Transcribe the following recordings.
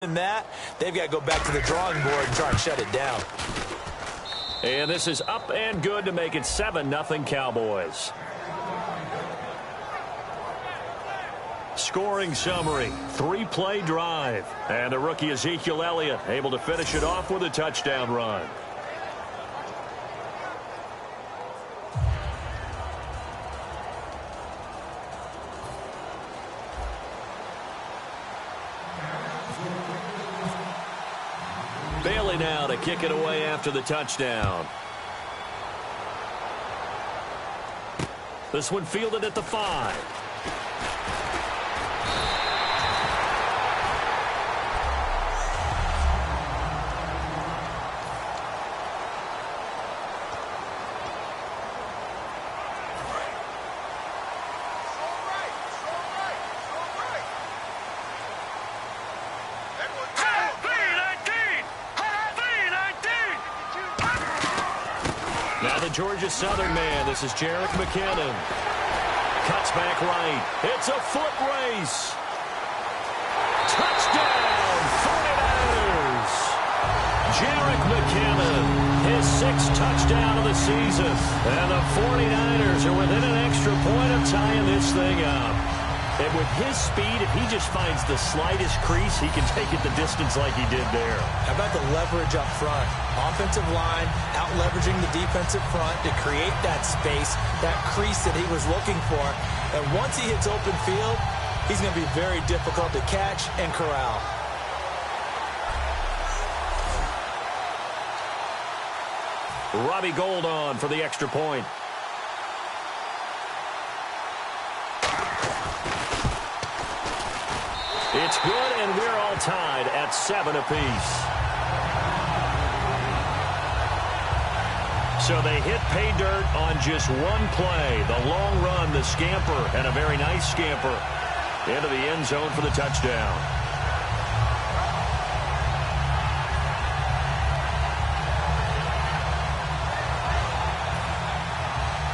than that, they've got to go back to the drawing board and try and shut it down. And this is up and good to make it 7-0 Cowboys. Scoring summary, 3-play drive. And the rookie Ezekiel Elliott able to finish it off with a touchdown run. Bailey now to kick it away after the touchdown. This one fielded at the 5. Georgia Southern man. This is Jerick McKinnon. Cuts back right. It's a foot race. Touchdown, 49ers. Jerick McKinnon, his 6th touchdown of the season. And the 49ers are within an extra point of tying this thing up. And with his speed, if he just finds the slightest crease, he can take it the distance like he did there. How about the leverage up front? Offensive line out-leveraging the defensive front to create that space, that crease that he was looking for. And once he hits open field, he's going to be very difficult to catch and corral. Robbie Gould on for the extra point. It's good, and we're all tied at 7 apiece. So they hit pay dirt on just one play. The long run, the scamper, and a very nice scamper into the end zone for the touchdown.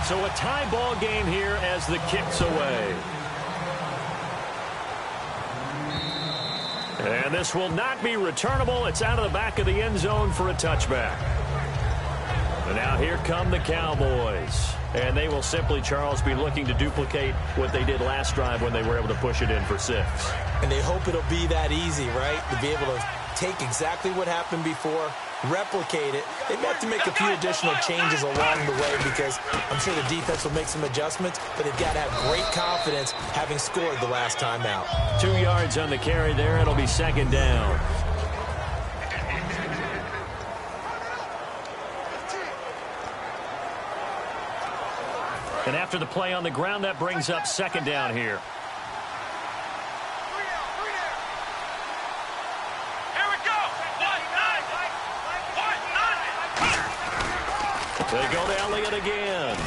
So a tie ball game here as the kick's away. And this will not be returnable. It's out of the back of the end zone for a touchback. And now here come the Cowboys. And they will simply, Charles, be looking to duplicate what they did last drive when they were able to push it in for 6. And they hope it'll be that easy, right? To be able to take exactly what happened before, replicate it. They may have to make a few additional changes along the way because I'm sure the defense will make some adjustments, but they've got to have great confidence having scored the last time out. 2 yards on the carry there. It'll be 2nd down. And after the play on the ground, that brings up 2nd down here. They go to Elliott again.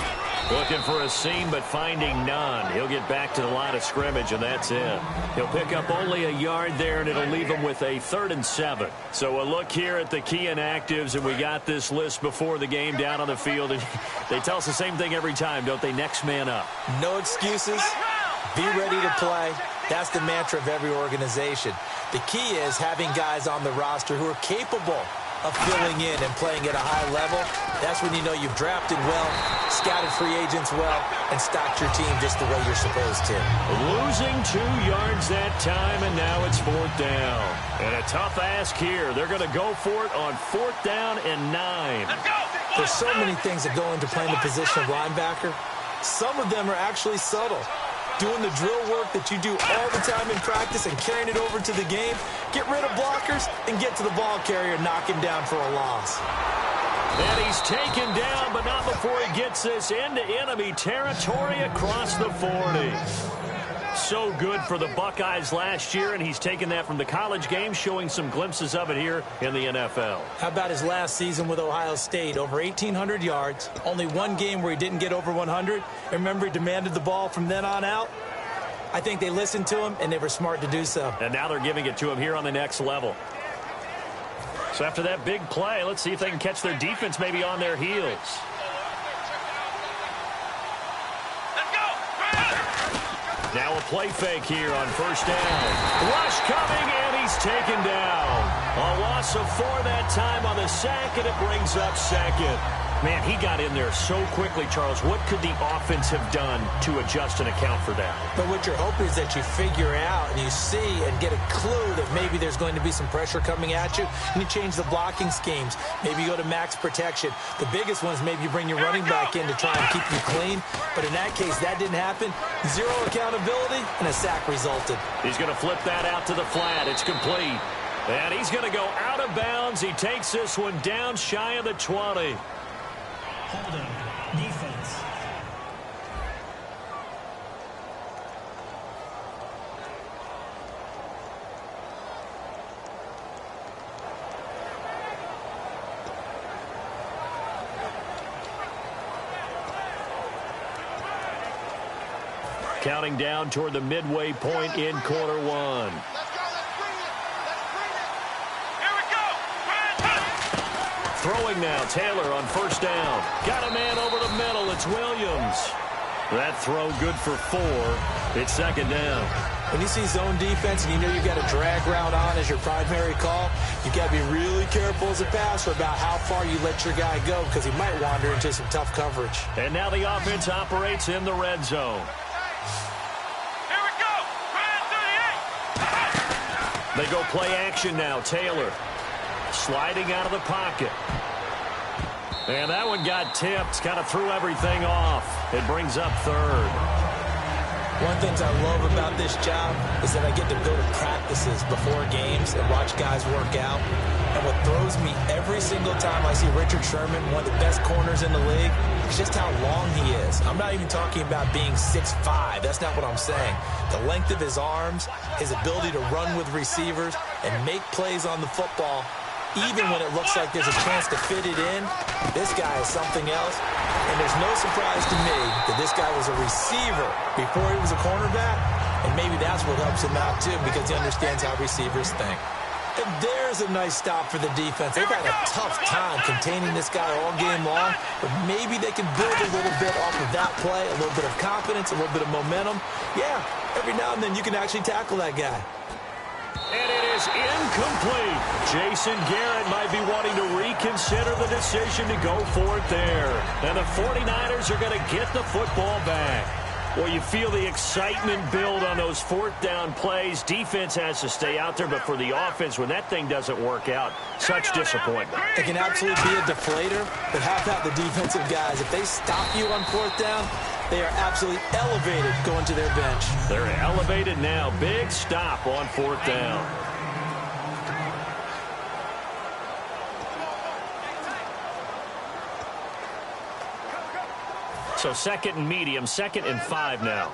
Looking for a seam, but finding none. He'll get back to the line of scrimmage, and that's it. He'll pick up only a yard there, and it'll leave him with a 3rd and 7. So a look here at the key inactives, and we got this list before the game down on the field. And they tell us the same thing every time, don't they? Next man up. No excuses. Be ready to play. That's the mantra of every organization. The key is having guys on the roster who are capable of filling in and playing at a high level. That's when you know you've drafted well, scouted free agents well, and stocked your team just the way you're supposed to. Losing 2 yards that time, and now it's 4th down. And a tough ask here. They're going to go for it on 4th down and 9. There's so many things that go into playing the position of linebacker. Some of them are actually subtle. Doing the drill work that you do all the time in practice and carrying it over to the game. Get rid of blockers and get to the ball carrier and knock him down for a loss. And he's taken down, but not before he gets this into enemy territory across the 40. So good for the Buckeyes last year, and he's taken that from the college game, showing some glimpses of it here in the NFL. How about his last season with Ohio State? Over 1,800 yards, only one game where he didn't get over 100. And remember, he demanded the ball from then on out. I think they listened to him, and they were smart to do so. And now they're giving it to him here on the next level. So after that big play, let's see if they can catch their defense maybe on their heels. Now a play fake here on first down. Rush coming, and he's taken down. A loss of 4 that time on the sack, and it brings up second. Man, he got in there so quickly, Charles. What could the offense have done to adjust and account for that? But what you're hoping is that you figure out and you see and get a clue that maybe there's going to be some pressure coming at you, and you change the blocking schemes. Maybe you go to max protection. The biggest one is maybe you bring your running back in to try and keep you clean. But in that case, that didn't happen. 0 accountability, and a sack resulted. He's going to flip that out to the flat. It's complete. And he's going to go out of bounds. He takes this one down shy of the 20. Holding, defense. Counting down toward the midway point in quarter 1. Throwing now, Taylor on first down. Got a man over the middle. It's Williams. That throw good for 4. It's second down. When you see zone defense and you know you've got a drag route on as your primary call, you've got to be really careful as a passer about how far you let your guy go because he might wander into some tough coverage. And now the offense operates in the red zone. Here we go. They go play action now. Taylor sliding out of the pocket. And that one got tipped. Kind of threw everything off. It brings up third. One thing I love about this job is that I get to go to practices before games and watch guys work out. And what throws me every single time I see Richard Sherman, one of the best corners in the league, is just how long he is. I'm not even talking about being 6'5". That's not what I'm saying. The length of his arms, his ability to run with receivers and make plays on the football, even when it looks like there's a chance to fit it in, this guy is something else. And there's no surprise to me that this guy was a receiver before he was a cornerback. And maybe that's what helps him out, too, because he understands how receivers think. And there's a nice stop for the defense. They've had a tough time containing this guy all game long, but maybe they can build a little bit off of that play, a little bit of confidence, a little bit of momentum. Yeah, every now and then you can actually tackle that guy. And it is incomplete. Jason Garrett might be wanting to reconsider the decision to go for it there. And the 49ers are going to get the football back. Well, you feel the excitement build on those fourth down plays. Defense has to stay out there, but for the offense, when that thing doesn't work out, such disappointment. It can absolutely be a deflator, but how about the defensive guys? If they stop you on fourth down, they are absolutely elevated going to their bench. They're elevated now. Big stop on fourth down. So second and medium, 2nd and 5 now.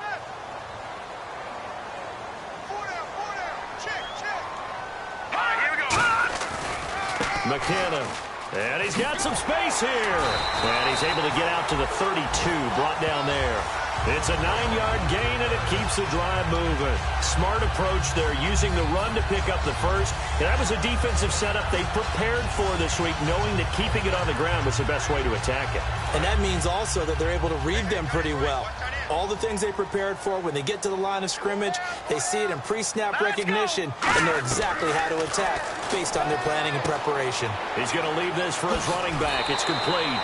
McKinnon. And he's got some space here. And he's able to get out to the 32, brought down there. It's a 9-yard gain, and it keeps the drive moving. Smart approach there, using the run to pick up the first. And that was a defensive setup they prepared for this week, knowing that keeping it on the ground was the best way to attack it. And that means also that they're able to read them pretty well. All the things they prepared for, when they get to the line of scrimmage, they see it in pre-snap recognition and know exactly how to attack based on their planning and preparation. He's going to leave this for his running back. It's complete.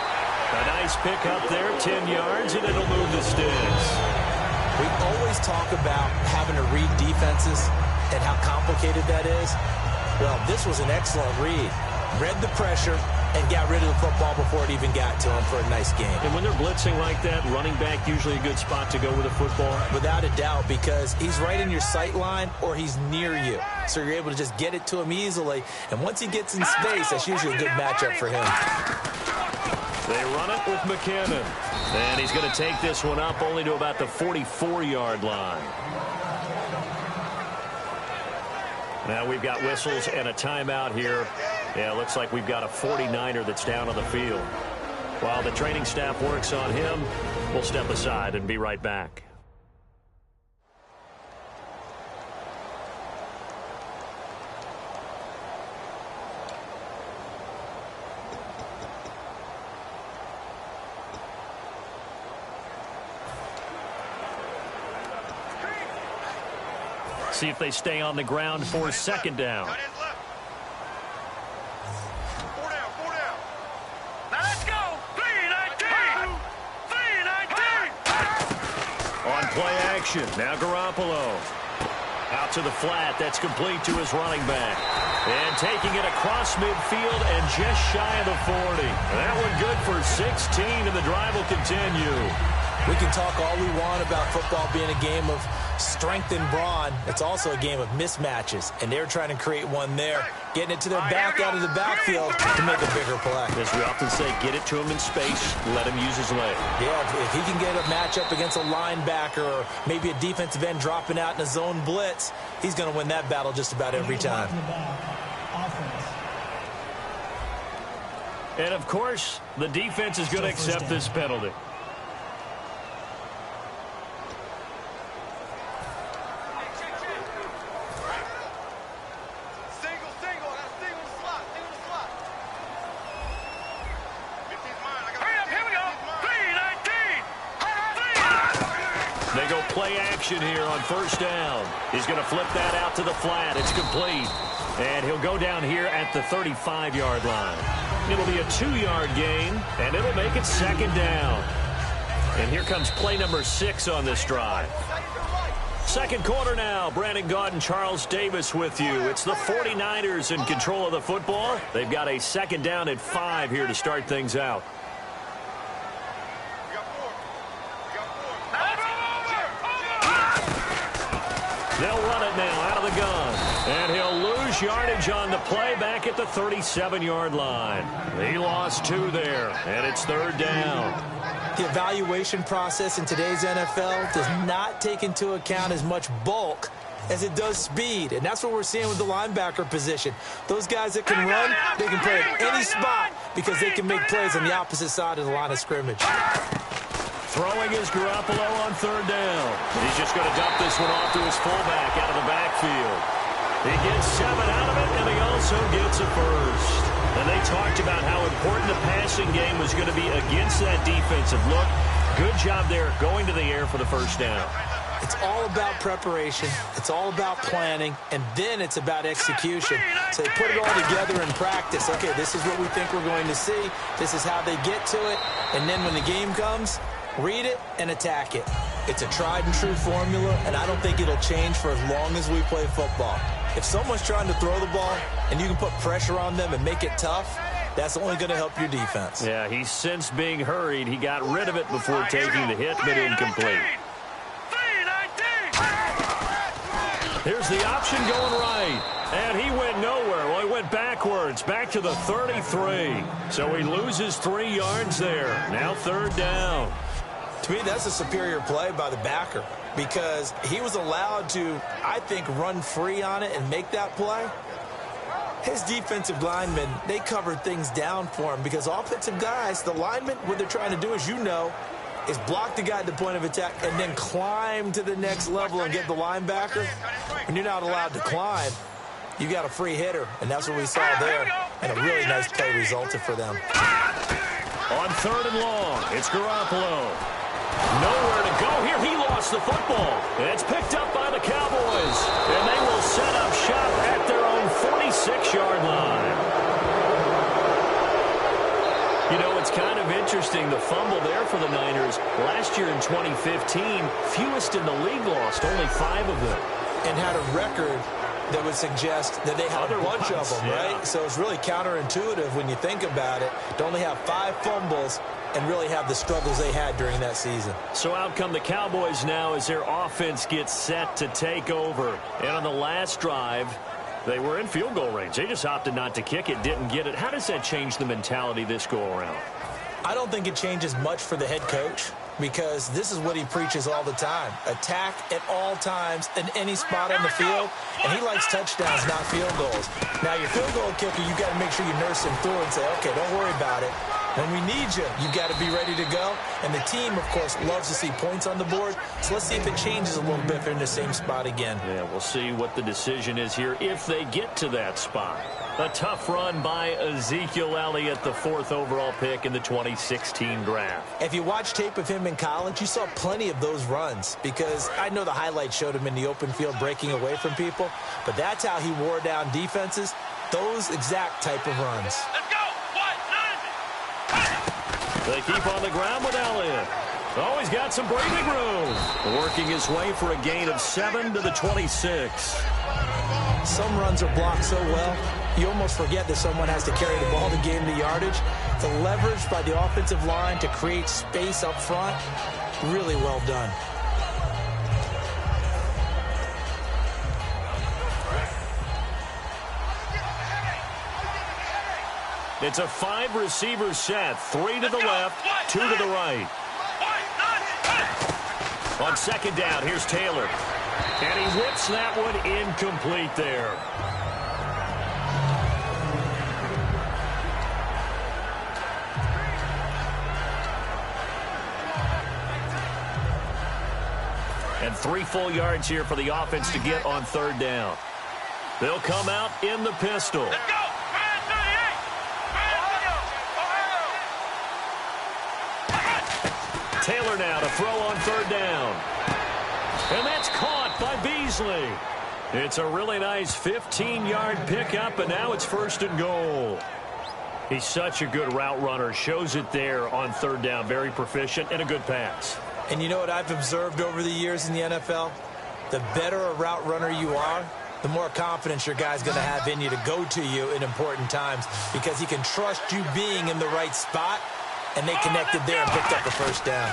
A nice pick up there, 10 yards, and it'll move the sticks. We always talk about having to read defenses and how complicated that is. Well, this was an excellent read. Read the pressure and got rid of the football before it even got to him for a nice game. And when they're blitzing like that, running back usually a good spot to go with a football? Without a doubt, because he's right in your sight line or he's near you. So you're able to just get it to him easily. And once he gets in space, that's usually a good matchup for him. They run it with McKinnon. And he's going to take this one up only to about the 44-yard line. Now we've got whistles and a timeout here. Yeah, it looks like we've got a 49er that's down on the field. While the training staff works on him, we'll step aside and be right back. See if they stay on the ground for second down. Tight ends left. 4 down, 4 down. Now let's go. 3-19. 3-19. On play action, now Garoppolo. Out to the flat, that's complete to his running back. And taking it across midfield and just shy of the 40. That one good for 16, and the drive will continue. We can talk all we want about football being a game of strength and brawn. It's also a game of mismatches, and they're trying to create one there, getting it to their back out of the backfield to make a bigger play. As we often say, get it to him in space, let him use his leg. Yeah, if he can get a matchup against a linebacker or maybe a defensive end dropping out in a zone blitz, he's going to win that battle just about every time. And, of course, the defense is going to accept this penalty. They go play action here on first down. He's going to flip that out to the flat. It's complete. And he'll go down here at the 35-yard line. It'll be a 2-yard gain, and it'll make it second down. And here comes play number 6 on this drive. Second quarter now. Brandon Gaudin, Charles Davis with you. It's the 49ers in control of the football. They've got a second down at 5 here to start things out. They'll run it now out of the gun. And he'll lose yardage on the play back at the 37-yard line. He lost 2 there, and it's third down. The evaluation process in today's NFL does not take into account as much bulk as it does speed, and that's what we're seeing with the linebacker position. Those guys that can run, they can play at any spot because they can make plays on the opposite side of the line of scrimmage. Throwing is Garoppolo on third down. He's just going to dump this one off to his fullback out of the backfield. He gets 7 out of it, and he also gets a first. And they talked about how important the passing game was going to be against that defensive look. Good job there going to the air for the first down. It's all about preparation. It's all about planning, and then it's about execution. So they put it all together in practice. Okay, this is what we think we're going to see. This is how they get to it. And then when the game comes, read it and attack it. It's a tried and true formula, and I don't think it'll change for as long as we play football. If someone's trying to throw the ball and you can put pressure on them and make it tough, that's only going to help your defense. Yeah, he's since being hurried. He got rid of it before taking the hit, but incomplete. Here's the option going right. And he went nowhere. Well, he went backwards, back to the 33. So he loses 3 yards there. Now third down. To me, that's a superior play by the backer because he was allowed to, I think, run free on it and make that play. His defensive linemen, they covered things down for him because offensive guys, the linemen, what they're trying to do, as you know, is block the guy at the point of attack and then climb to the next level and get the linebacker. When you're not allowed to climb, you got a free hitter, and that's what we saw there. And a really nice play resulted for them. On third and long, it's Garoppolo. Nowhere to go here. He lost the football. And it's picked up by the Cowboys. And they will set up shop at their own 46-yard line. You know, it's kind of interesting, the fumble there for the Niners. Last year in 2015, fewest in the league lost, only 5 of them. And had a record that would suggest that they had a bunch of them, right? Yeah. So it's really counterintuitive when you think about it to only have 5 fumbles and really have the struggles they had during that season. So out come the Cowboys now as their offense gets set to take over. And on the last drive, they were in field goal range. They just opted not to kick it, didn't get it. How does that change the mentality this go-around? I don't think it changes much for the head coach because this is what he preaches all the time. Attack at all times in any spot on the field, and he likes touchdowns, not field goals. Now, your field goal kicker, you got to make sure you nurse him through and say, okay, don't worry about it. When we need you, you got to be ready to go. And the team, of course, loves to see points on the board. So let's see if it changes a little bit if they're in the same spot again. Yeah, we'll see what the decision is here if they get to that spot. A tough run by Ezekiel Elliott, the 4th overall pick in the 2016 draft. If you watch tape of him in college, you saw plenty of those runs, because I know the highlights showed him in the open field breaking away from people, but that's how he wore down defenses, those exact type of runs. Let's go. They keep on the ground with Elliott. Oh, he's got some breathing room. Working his way for a gain of 7 to the 26. Some runs are blocked so well, you almost forget that someone has to carry the ball to gain the yardage. The leverage by the offensive line to create space up front, really well done. It's a 5-receiver set. 3 to the left, 2 to the right. On second down, here's Taylor. And he whips that one incomplete there. And 3 full yards here for the offense to get on 3rd down. They'll come out in the pistol. Let's go. Taylor now to throw on 3rd down. And that's caught by Beasley. It's a really nice 15-yard pickup, and now it's 1st and goal. He's such a good route runner. Shows it there on 3rd down. Very proficient and a good pass. And you know what I've observed over the years in the NFL? The better a route runner you are, the more confidence your guy's going to have in you to go to you in important times, because he can trust you being in the right spot. And they connected there and picked up the 1st down.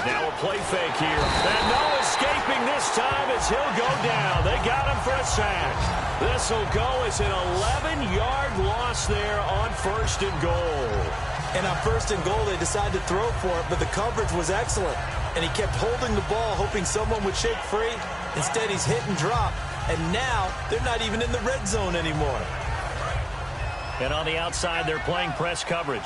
Now a play fake here. And no escaping this time as he'll go down. They got him for a sack. This will go as an 11-yard loss there on 1st and goal. And on 1st and goal, they decided to throw for it, but the coverage was excellent. And he kept holding the ball, hoping someone would shake free. Instead, he's hit and drop. And now they're not even in the red zone anymore. And on the outside, they're playing press coverage.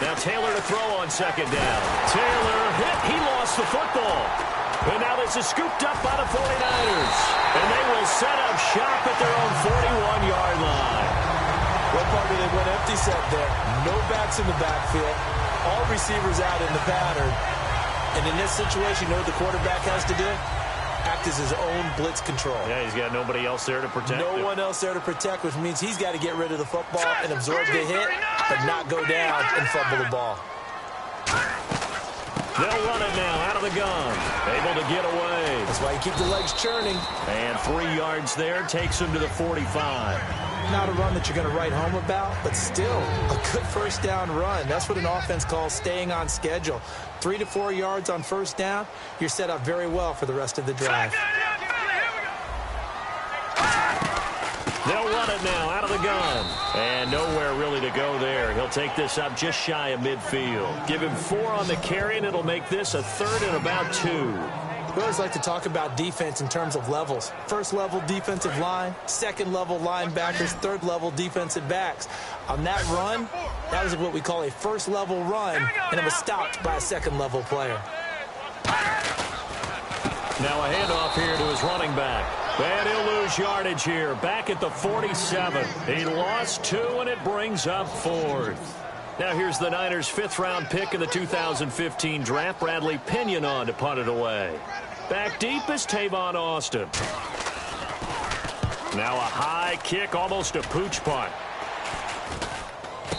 Now Taylor to throw on 2nd down. Taylor hit. He lost the football. And now this is scooped up by the 49ers. And they will set up shop at their own 41-yard line. What part did they went empty set there? No backs in the backfield. All receivers out in the pattern. And in this situation, you know what the quarterback has to do? Act as his own blitz control. Yeah, he's got nobody else there to protect him. No one else there to protect, which means he's got to get rid of the football and absorb the hit, but not go down and fumble the ball. They'll run it now out of the gun. Able to get away. That's why you keep the legs churning. And 3 yards there takes him to the 45. Not a run that you're going to write home about, but still a good 1st down run. That's what an offense calls staying on schedule. 3 to 4 yards on 1st down, you're set up very well for the rest of the drive. They'll run it now out of the gun. And nowhere really to go there. He'll take this up just shy of midfield. Give him 4 on the carry, and it'll make this a 3rd and about 2. We always like to talk about defense in terms of levels. 1st level defensive line, 2nd level linebackers, 3rd level defensive backs. On that run, that was what we call a 1st level run, and it was stopped by a 2nd level player. Now a handoff here to his running back. And he'll lose yardage here. Back at the 47. He lost 2, and it brings up 4th. Now here's the Niners' 5th-round pick in the 2015 draft. Bradley Pinion to punt it away. Back deep is Tavon Austin. Now a high kick, almost a pooch punt.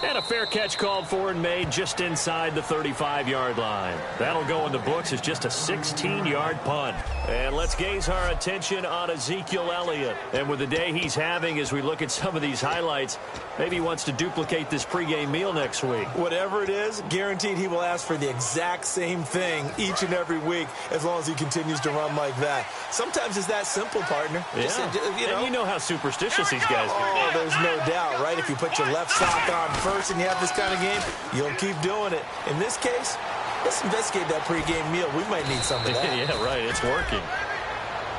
And a fair catch called for and made just inside the 35-yard line. That'll go in the books as just a 16-yard punt. And let's gaze our attention on Ezekiel Elliott. And with the day he's having, as we look at some of these highlights, maybe he wants to duplicate this pregame meal next week. Whatever it is, guaranteed he will ask for the exact same thing each and every week as long as he continues to run like that. Sometimes it's that simple, partner. Yeah. And you know how superstitious these guys can be. Oh, there's no doubt, right? If you put your left sock on first and you have this kind of game, you'll keep doing it. In this case, let's investigate that pregame meal. We might need some of that. Yeah, right. It's working.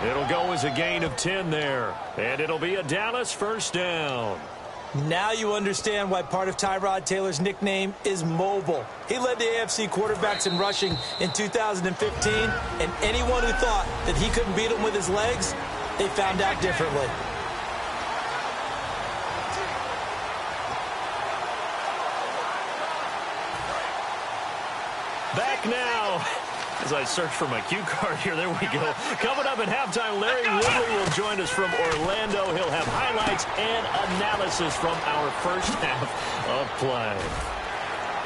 It'll go as a gain of 10 there. And it'll be a Dallas first down. Now you understand why part of Tyrod Taylor's nickname is mobile. He led the AFC quarterbacks in rushing in 2015, and anyone who thought that he couldn't beat him with his legs, they found out differently. Back now. As I search for my cue card here, there we go. Coming up at halftime, Larry Ridley will join us from Orlando. He'll have highlights and analysis from our first half of play.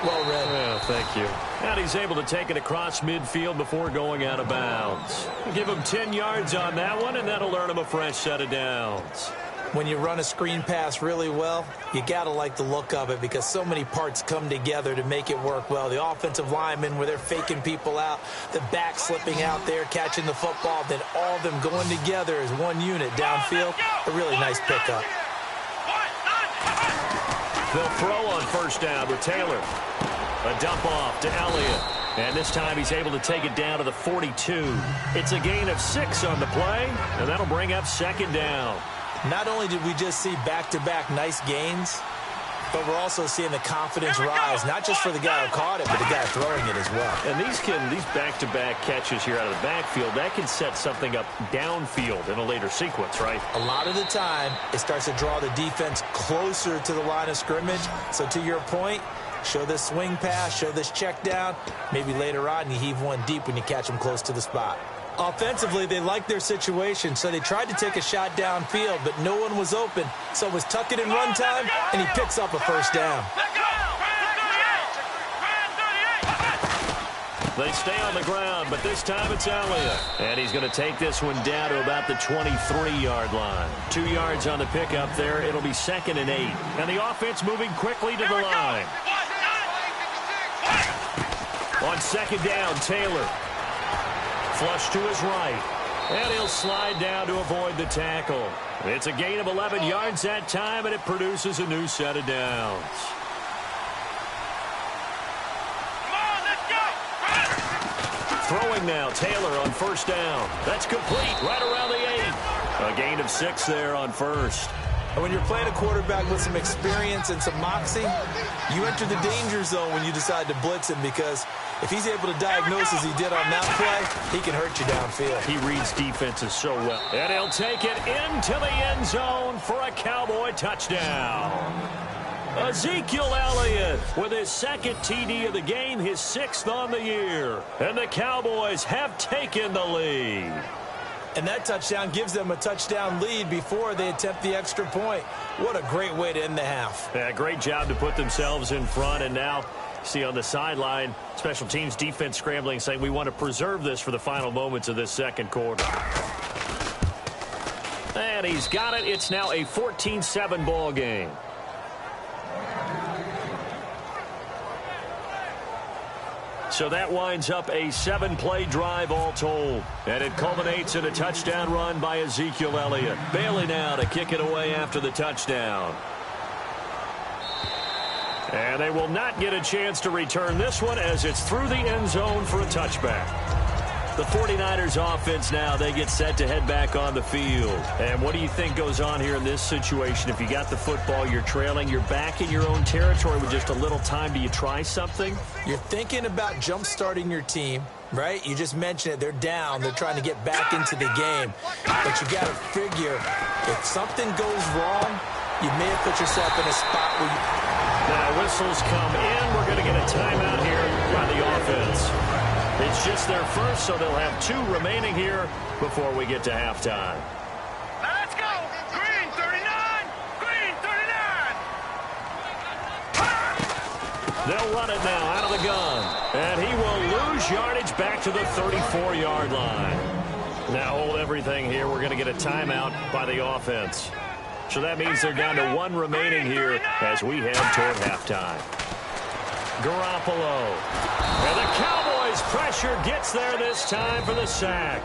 Well read. Yeah, thank you. And he's able to take it across midfield before going out of bounds. Give him 10 yards on that one, and that'll earn him a fresh set of downs. When you run a screen pass really well, you got to like the look of it because so many parts come together to make it work well. The offensive linemen, where they're faking people out, the back slipping out there, catching the football, then all of them going together as one unit downfield. A really nice pickup. They'll throw on first down with Taylor. A dump off to Elliott. And this time he's able to take it down to the 42. It's a gain of 6 on the play, and that'll bring up second down. Not only did we just see back-to-back nice gains, but we're also seeing the confidence rise, not just for the guy who caught it, but the guy throwing it as well. And these back-to-back catches here out of the backfield, that can set something up downfield in a later sequence, right? A lot of the time, it starts to draw the defense closer to the line of scrimmage. So to your point, show this swing pass, show this check down. Maybe later on you heave one deep when you catch them close to the spot. Offensively, they liked their situation, so they tried to take a shot downfield, but no one was open. So it was tuck it in run time, and he picks up a first down. They stay on the ground, but this time it's Elliott. And he's going to take this one down to about the 23-yard line. 2 yards on the pickup there. It'll be 2nd and 8. And the offense moving quickly to the line. On second down, Taylor. Flush to his right. And he'll slide down to avoid the tackle. It's a gain of 11 yards that time, and it produces a new set of downs. Throwing now, Taylor on first down. That's complete right around the 8. A gain of 6 there on first. And when you're playing a quarterback with some experience and some moxie, you enter the danger zone when you decide to blitz him, because if he's able to diagnose as he did on that play, he can hurt you downfield. He reads defenses so well. And he'll take it into the end zone for a Cowboy touchdown. Ezekiel Elliott with his 2nd TD of the game, his 6th on the year. And the Cowboys have taken the lead. And that touchdown gives them a touchdown lead before they attempt the extra point. What a great way to end the half. Yeah, great job to put themselves in front. And now, see on the sideline, special teams defense scrambling, saying we want to preserve this for the final moments of this second quarter. And he's got it. It's now a 14-7 ball game. So that winds up a 7-play drive all told. And it culminates in a touchdown run by Ezekiel Elliott. Bailey now to kick it away after the touchdown. And they will not get a chance to return this one as it's through the end zone for a touchback. The 49ers offense now, they get set to head back on the field. And what do you think goes on here in this situation? If you got the football, you're trailing, you're back in your own territory with just a little time. Do you try something? You're thinking about jump-starting your team, right? You just mentioned it. They're down. They're trying to get back into the game. But you got to figure, if something goes wrong, you may have put yourself in a spot where you... Now whistles come in. We're going to get a timeout here by the offense. It's just their first, so they'll have 2 remaining here before we get to halftime. Now let's go. Green 39. Green 39. They'll run it now out of the gun. And he will lose yardage back to the 34-yard line. Now hold everything here. We're going to get a timeout by the offense. So that means they're down to 1 remaining here as we head toward halftime. Garoppolo. And the Cowboys pressure gets there this time for the sack.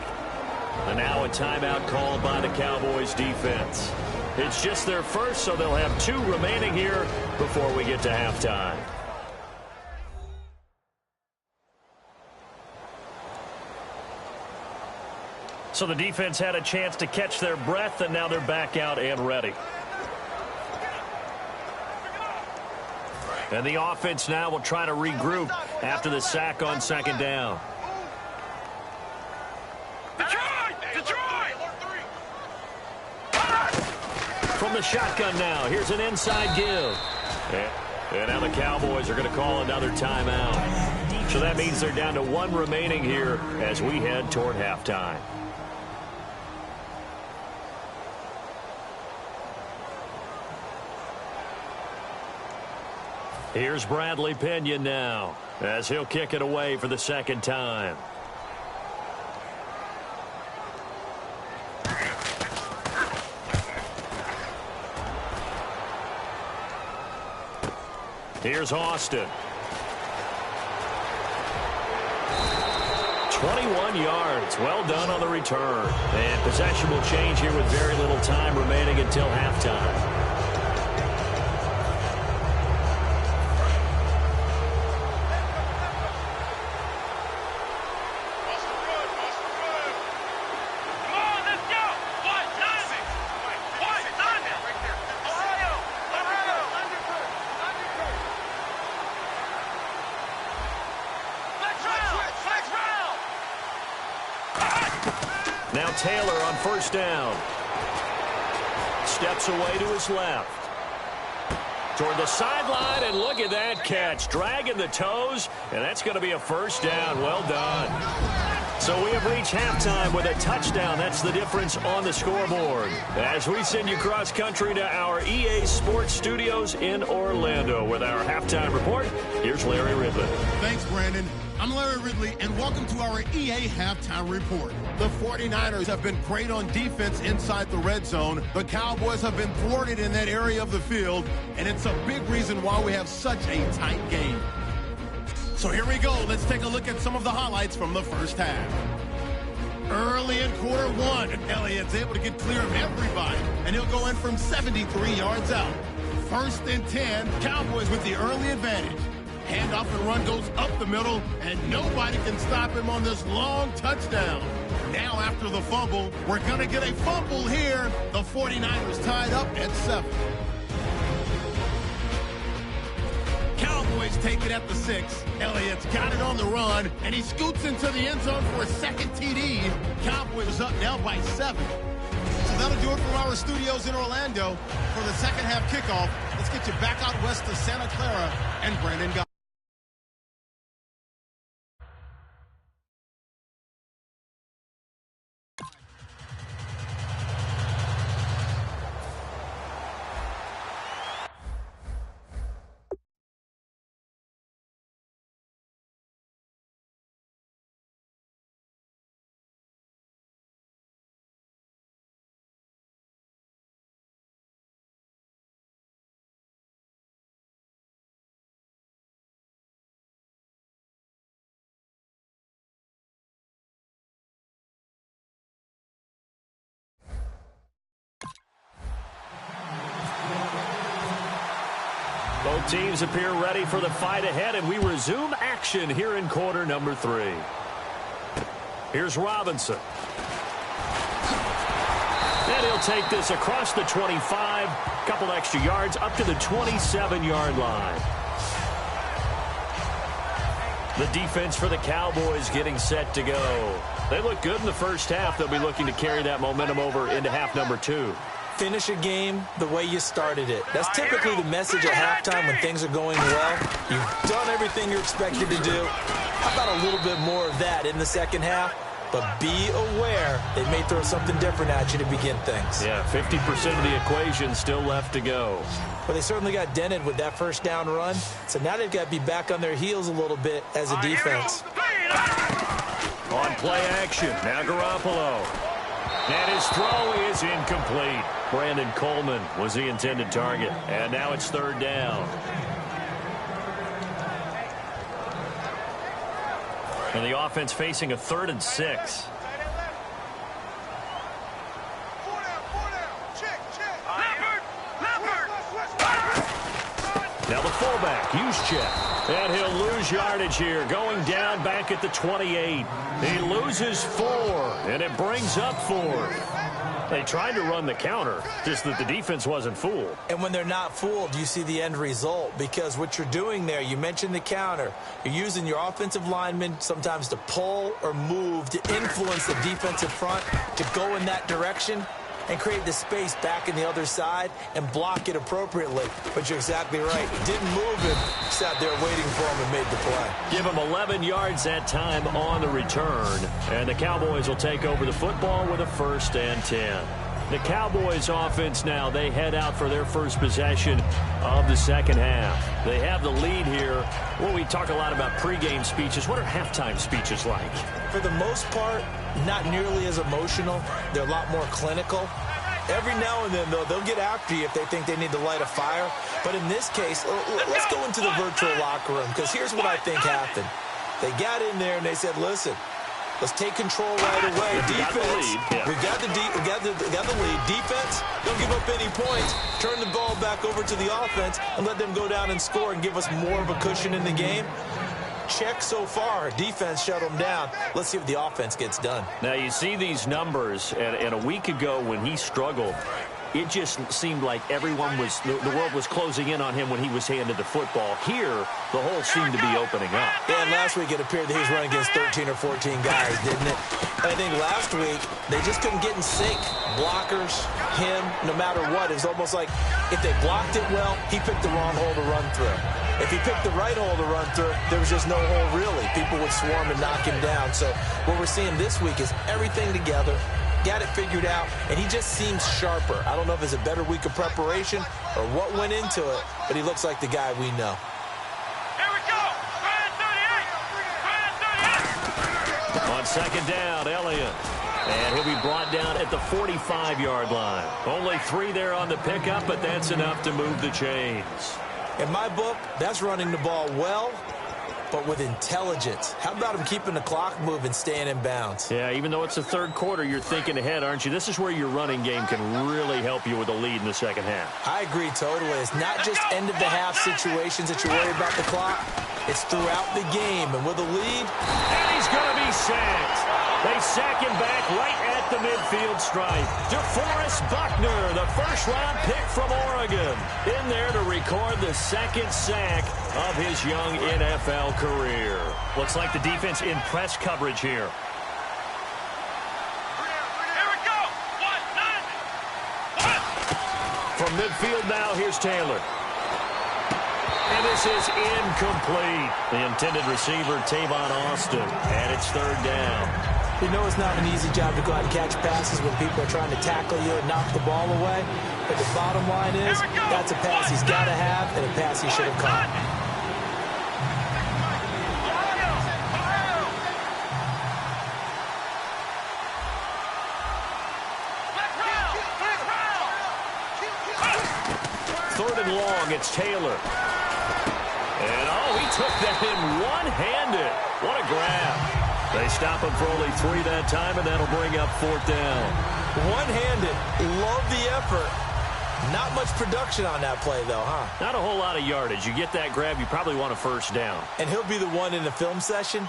And now a timeout called by the Cowboys defense. It's just their first, so they'll have 2 remaining here before we get to halftime. So the defense had a chance to catch their breath, and now they're back out and ready. And the offense now will try to regroup after the sack on second down. From the shotgun now, here's an inside give. And now the Cowboys are going to call another timeout. So that means they're down to one remaining here as we head toward halftime. Here's Bradley Pinion now as he'll kick it away for the second time. Here's Austin. 21 yards. Well done on the return. And possession will change here with very little time remaining until halftime. Now Taylor on first down. Steps away to his left. Toward the sideline, and look at that catch. Dragging the toes, and that's going to be a first down. Well done. So we have reached halftime with a touchdown. That's the difference on the scoreboard. As we send you cross-country to our EA Sports Studios in Orlando with our halftime report, here's Larry Ridley. Thanks, Brandon. I'm Larry Ridley, and welcome to our EA Halftime Report. The 49ers have been great on defense inside the red zone. The Cowboys have been thwarted in that area of the field, and it's a big reason why we have such a tight game. So here we go. Let's take a look at some of the highlights from the first half. Early in quarter one, Elliott's able to get clear of everybody, and he'll go in from 73 yards out. First and 10, Cowboys with the early advantage. Handoff and run goes up the middle, and nobody can stop him on this long touchdown. Now after the fumble, we're going to get a fumble here. The 49ers tied up at 7. Cowboys take it at the 6. Elliott's got it on the run, and he scoots into the end zone for a second TD. Cowboys up now by 7. So that'll do it from our studios in Orlando for the second half kickoff. Let's get you back out west to Santa Clara and Brandon Goff. Both teams appear ready for the fight ahead, and we resume action here in quarter number 3. Here's Robinson. And he'll take this across the 25, couple extra yards up to the 27-yard line. The defense for the Cowboys getting set to go. They look good in the first half. They'll be looking to carry that momentum over into half number 2. Finish a game the way you started it. That's typically the message at halftime when things are going well. You've done everything you're expected to do. How about a little bit more of that in the second half? But be aware they may throw something different at you to begin things. Yeah, 50% of the equation still left to go. Well, they certainly got dented with that first down run. So now they've got to be back on their heels a little bit as a defense. On play action, now Garoppolo. And his throw is incomplete. Brandon Coleman was the intended target. And now it's third down. And the offense facing a 3rd and 6. Now the fullback, Juszczyk. And he'll lose yardage here, going down back at the 28. He loses 4, and it brings up 4. They tried to run the counter, just that the defense wasn't fooled. And when they're not fooled, you see the end result, because what you're doing there, you mentioned the counter. You're using your offensive linemen sometimes to pull or move to influence the defensive front to go in that direction and create the space back in the other side and block it appropriately. But you're exactly right. Didn't move him, sat there waiting for him and made the play. Give him 11 yards that time on the return. And the Cowboys will take over the football with a 1st and 10. The Cowboys offense now, they head out for their first possession of the second half. They have the lead here. When we talk a lot about pregame speeches, what are halftime speeches like? For the most part, not nearly as emotional. They're a lot more clinical. Every now and then, though, they'll get after you if they think they need to light a fire. But in this case, let's go into the virtual locker room, because here's what I think happened. They got in there and they said, listen, let's take control right away. Defense, we got the lead. Defense, don't give up any points. Turn the ball back over to the offense and let them go down and score and give us more of a cushion in the game. Check so far. Defense shut them down. Let's see if the offense gets done. Now, you see these numbers, and a week ago when he struggled, it just seemed like everyone was, the world was closing in on him when he was handed the football. Here, the hole seemed to be opening up. Yeah, and last week it appeared that he was running against 13 or 14 guys, didn't it? And I think last week they just couldn't get in sync. Blockers, him, no matter what. It was almost like if they blocked it well, he picked the wrong hole to run through. If he picked the right hole to run through, there was just no hole really. People would swarm and knock him down. So what we're seeing this week is everything together, got it figured out, and he just seems sharper. I don't know if it's a better week of preparation or what went into it, but he looks like the guy we know. Here we go. Try 38. On second down, Elliott. And he'll be brought down at the 45-yard line. Only 3 there on the pickup, but that's enough to move the chains. In my book, that's running the ball well, but with intelligence. How about him keeping the clock moving, staying in bounds? Yeah, even though it's the third quarter, you're thinking ahead, aren't you? This is where your running game can really help you with a lead in the second half. I agree totally. It's not just end-of-the-half situations that you worry about the clock. It's throughout the game. And with a lead, and he's going to be sacked. They sack him back right at the midfield stripe. DeForest Buckner, the first-round pick from Oregon, in there to record the second sack of his young NFL career. Looks like the defense in press coverage here. Here we go. 1-9. From midfield now, here's Taylor. And this is incomplete. The intended receiver, Tavon Austin, and it's third down. You know it's not an easy job to go out and catch passes when people are trying to tackle you and knock the ball away. But the bottom line is, that's a pass he's got to have and a pass he should have caught. Third and long, it's Taylor. And, oh, he took that in one-handed. What a grab. They stop him for only 3 that time, and that'll bring up fourth down. One-handed. Love the effort. Not much production on that play, though, huh? Not a whole lot of yardage. You get that grab, you probably want a first down. And he'll be the one in the film session.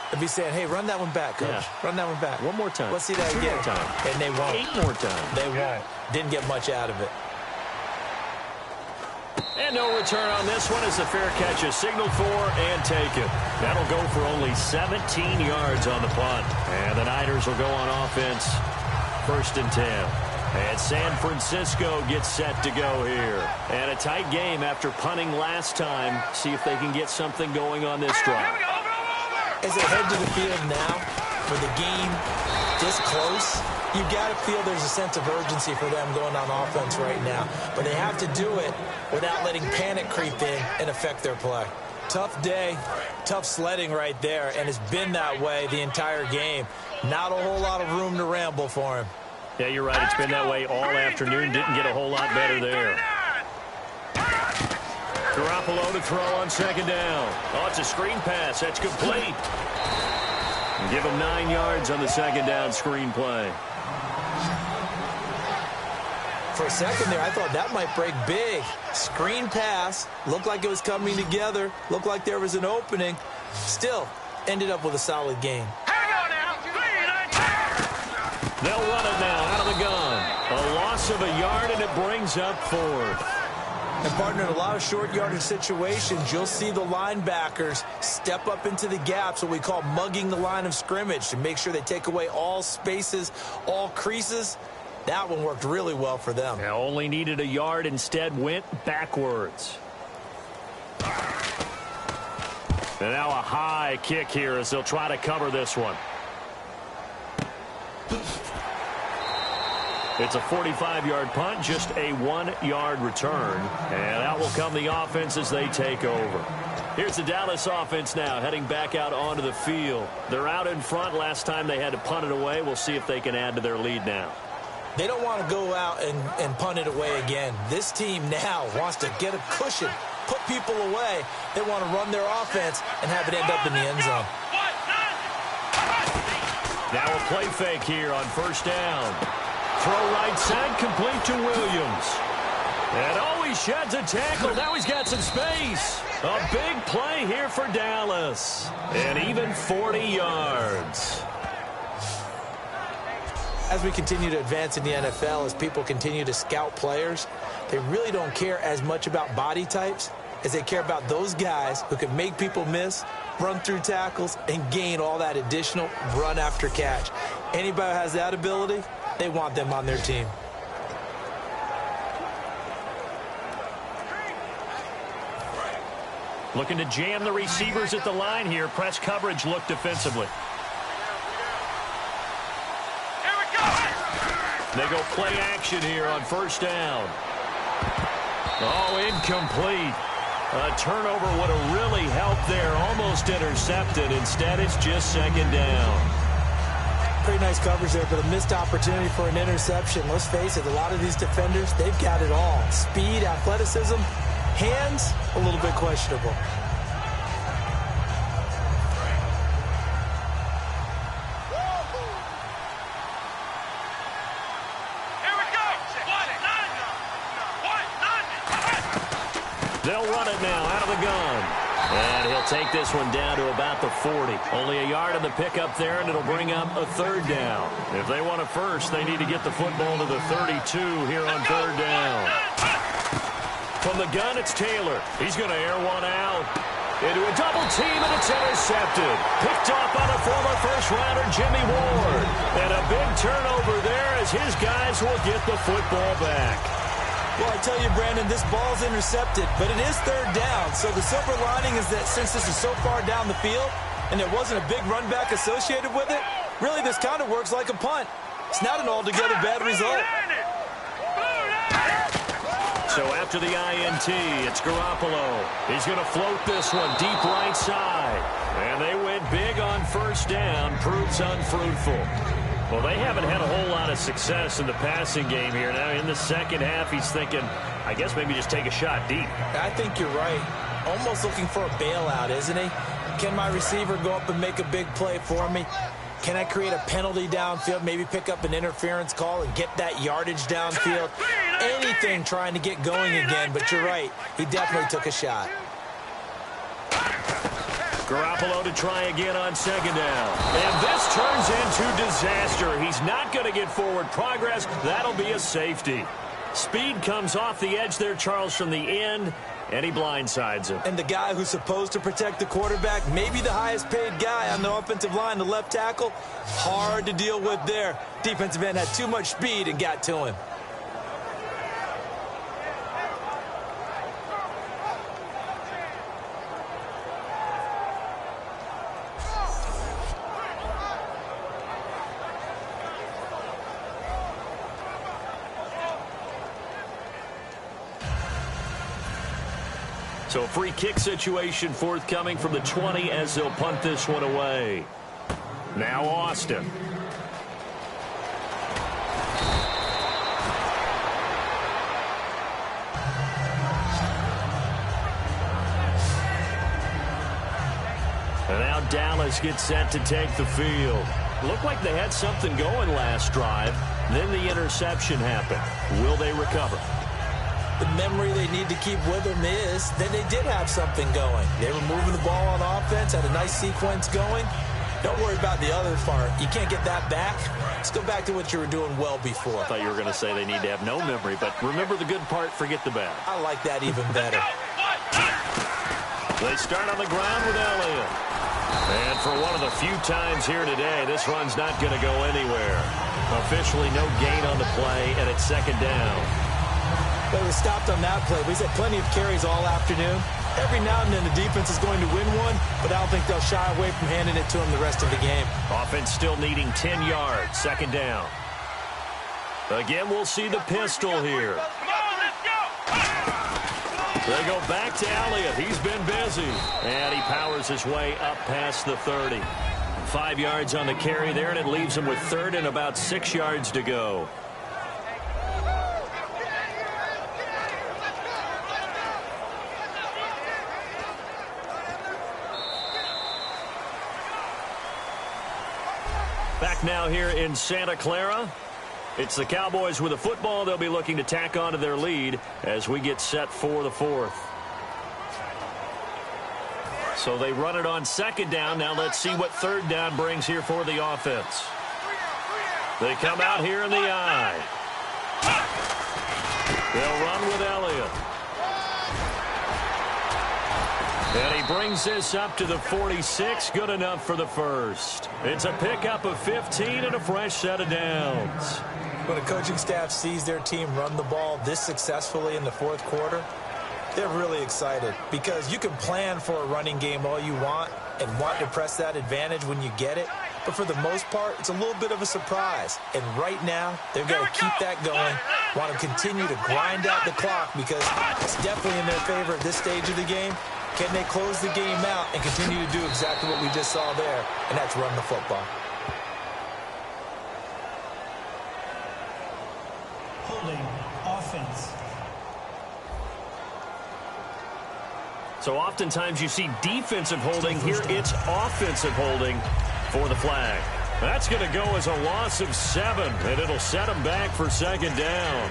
He'll be saying, hey, run that one back, Coach. Yeah. Run that one back. One more time. Let's see that 2 again. more time. And they won't. 8 more times. They won't. Didn't get much out of it. And no return on this one as the fair catch is signaled for and taken. That'll go for only 17 yards on the punt. And the Niners will go on offense. 1st and 10. And San Francisco gets set to go here. And a tight game after punting last time. See if they can get something going on this drive. As they head to the field now, for the game this close, you got to feel there's a sense of urgency for them going on offense right now. But they have to do it without letting panic creep in and affect their play. Tough day, tough sledding right there, and it's been that way the entire game. Not a whole lot of room to ramble for him. Yeah, you're right. It's been that way all afternoon. Didn't get a whole lot better there. Garoppolo to throw on second down. Oh, it's a screen pass. That's complete. Give him 9 yards on the second down screen play. For a second there, I thought that might break big. Screen pass, looked like it was coming together, looked like there was an opening. Still, ended up with a solid gain. Hang on now. They'll run it now out of the gun. A loss of a yard, and it brings up 4th. And, partner, in a lot of short yardage situations, you'll see the linebackers step up into the gaps, what we call mugging the line of scrimmage, to make sure they take away all spaces, all creases. That one worked really well for them. Now only needed a yard, instead went backwards. And now a high kick here as they'll try to cover this one. It's a 45-yard punt, just a 1-yard return. And out will come the offense as they take over. Here's the Dallas offense now, heading back out onto the field. They're out in front. Last time they had to punt it away. We'll see if they can add to their lead now. They don't want to go out and punt it away again. This team now wants to get a cushion, put people away. They want to run their offense and have it end up in the end zone. Now a play fake here on first down. Throw right side, complete to Williams. And he sheds a tackle. Now he's got some space. A big play here for Dallas. And even 40 yards. As we continue to advance in the NFL, as people continue to scout players, they really don't care as much about body types as they care about those guys who can make people miss, run through tackles, and gain all that additional run after catch. Anybody who has that ability, they want them on their team. Looking to jam the receivers at the line here. Press coverage look defensively. They go play action here on first down. Oh, incomplete. A turnover would have really helped there. Almost intercepted. Instead, it's just second down. Pretty nice coverage there, but a missed opportunity for an interception. Let's face it, a lot of these defenders, they've got it all. Speed, athleticism, hands, a little bit questionable. They'll run it now out of the gun. And he'll take this one down to about the 40. Only a yard on the pickup there, and it'll bring up a third down. If they want it first, they need to get the football to the 32 here on third down. From the gun, it's Taylor. He's going to air one out. Into a double team, and it's intercepted. Picked off by the former first-rounder, Jimmy Ward. And a big turnover there as his guys will get the football back. Well, I tell you, Brandon, this ball's intercepted, but it is third down. So the silver lining is that since this is so far down the field and there wasn't a big run back associated with it, really this kind of works like a punt. It's not an altogether bad result. So after the INT, it's Garoppolo. He's going to float this one deep right side. And they went big on first down. Proves unfruitful. Well, they haven't had a whole lot of success in the passing game here. Now, in the second half, he's thinking, I guess maybe just take a shot deep. I think you're right. Almost looking for a bailout, isn't he? Can my receiver go up and make a big play for me? Can I create a penalty downfield, maybe pick up an interference call and get that yardage downfield? Anything trying to get going again, but you're right. He definitely took a shot. Garoppolo to try again on second down. And this turns into disaster. He's not going to get forward progress. That'll be a safety. Speed comes off the edge there, Charles, from the end, and he blindsides him. And the guy who's supposed to protect the quarterback, maybe the highest paid guy on the offensive line, the left tackle, hard to deal with there. Defensive end had too much speed and got to him. So a free kick situation forthcoming from the 20 as they'll punt this one away. Now Austin. And now Dallas gets set to take the field. Looked like they had something going last drive. Then the interception happened. Will they recover? The memory they need to keep with them is that they did have something going. They were moving the ball on offense, had a nice sequence going. Don't worry about the other part. You can't get that back. Let's go back to what you were doing well before. I thought you were going to say they need to have no memory, but remember the good part, forget the bad. I like that even better. They start on the ground with Elliott. And for one of the few times here today, this run's not going to go anywhere. Officially no gain on the play, and it's second down. They were stopped on that play. We've had plenty of carries all afternoon. Every now and then the defense is going to win one, but I don't think they'll shy away from handing it to them the rest of the game. Offense still needing 10 yards. Second down. Again, we'll see the pistol here. Come on, let's go. They go back to Elliott. He's been busy. And he powers his way up past the 30. 5 yards on the carry there, and it leaves him with third and about 6 yards to go. Back now here in Santa Clara. It's the Cowboys with a football. They'll be looking to tack on to their lead as we get set for the fourth. So they run it on second down. Now let's see what third down brings here for the offense. They come out here in the eye. They'll run with Elliott. And he brings this up to the 46. Good enough for the first. It's a pickup of 15 and a fresh set of downs. When a coaching staff sees their team run the ball this successfully in the fourth quarter, they're really excited because you can plan for a running game all you want and want to press that advantage when you get it. But for the most part, it's a little bit of a surprise. And right now, they're going to keep that going, want to continue to grind out the clock because it's definitely in their favor at this stage of the game. Can they close the game out and continue to do exactly what we just saw there, and that's run the football. Holding offense. So oftentimes you see defensive holding. Here it's offensive holding for the flag. That's going to go as a loss of 7, and it'll set them back for second down.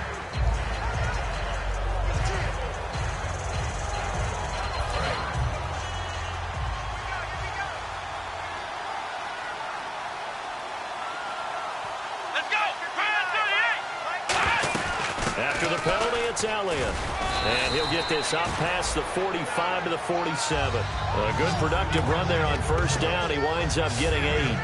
After the penalty, it's Elliott. And he'll get this up past the 45 to the 47. A good productive run there on first down. He winds up getting 8.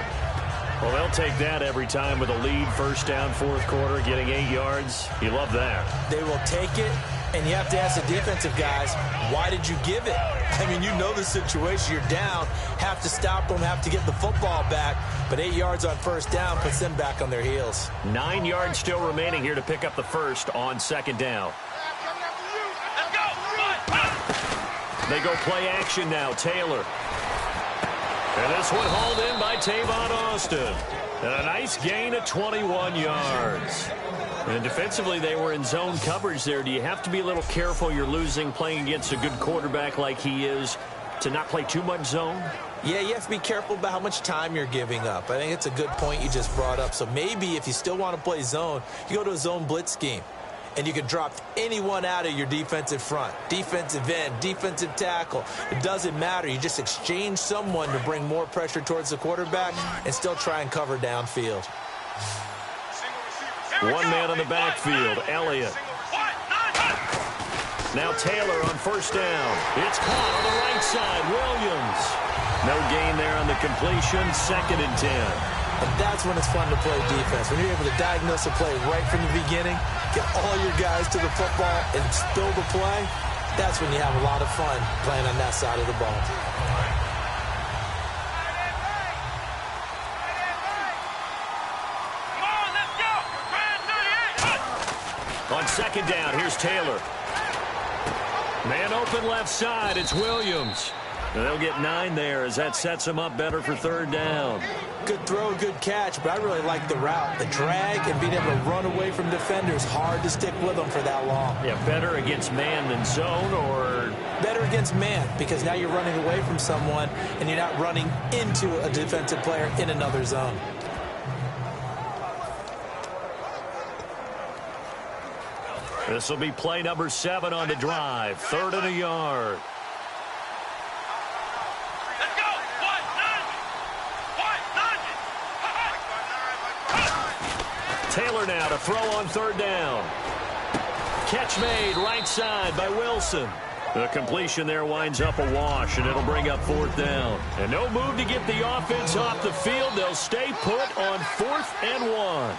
Well, they'll take that every time with a lead. First down, fourth quarter, getting 8 yards. You love that. They will take it, and you have to ask the defensive guys, why did you give it? I mean, you know the situation. You're down, have to stop them, have to get the football back. But 8 yards on first down puts them back on their heels. 9 yards still remaining here to pick up the first on second down. They go play action now. Taylor. And this one hauled in by Tavon Austin. And a nice gain of 21 yards. And defensively, they were in zone coverage there. Do you have to be a little careful? You're losing playing against a good quarterback like he is to not play too much zone? Yeah, you have to be careful about how much time you're giving up. I think it's a good point you just brought up. So maybe if you still want to play zone, you go to a zone blitz scheme. And you can drop anyone out of your defensive front, defensive end, defensive tackle. It doesn't matter. You just exchange someone to bring more pressure towards the quarterback and still try and cover downfield. One man on the backfield, Elliott. Now Taylor on first down. It's caught on the right side, Williams. No gain there on the completion, 2nd and 10. And that's when it's fun to play defense. When you're able to diagnose a play right from the beginning, get all your guys to the football and build a play, that's when you have a lot of fun playing on that side of the ball. On second down, here's Taylor. Man open left side, it's Williams. And they'll get 9 there as that sets them up better for third down. Good throw, good catch, but I really like the route. The drag and being able to run away from defenders, hard to stick with them for that long. Yeah, better against man than zone, or? Better against man, because now you're running away from someone and you're not running into a defensive player in another zone. This will be play number 7 on the drive. 3rd and a yard. Let's go. Taylor now to throw on 3rd down. Catch made right side by Wilson. The completion there winds up a wash, and it'll bring up 4th down. And no move to get the offense off the field. They'll stay put on 4th and 1.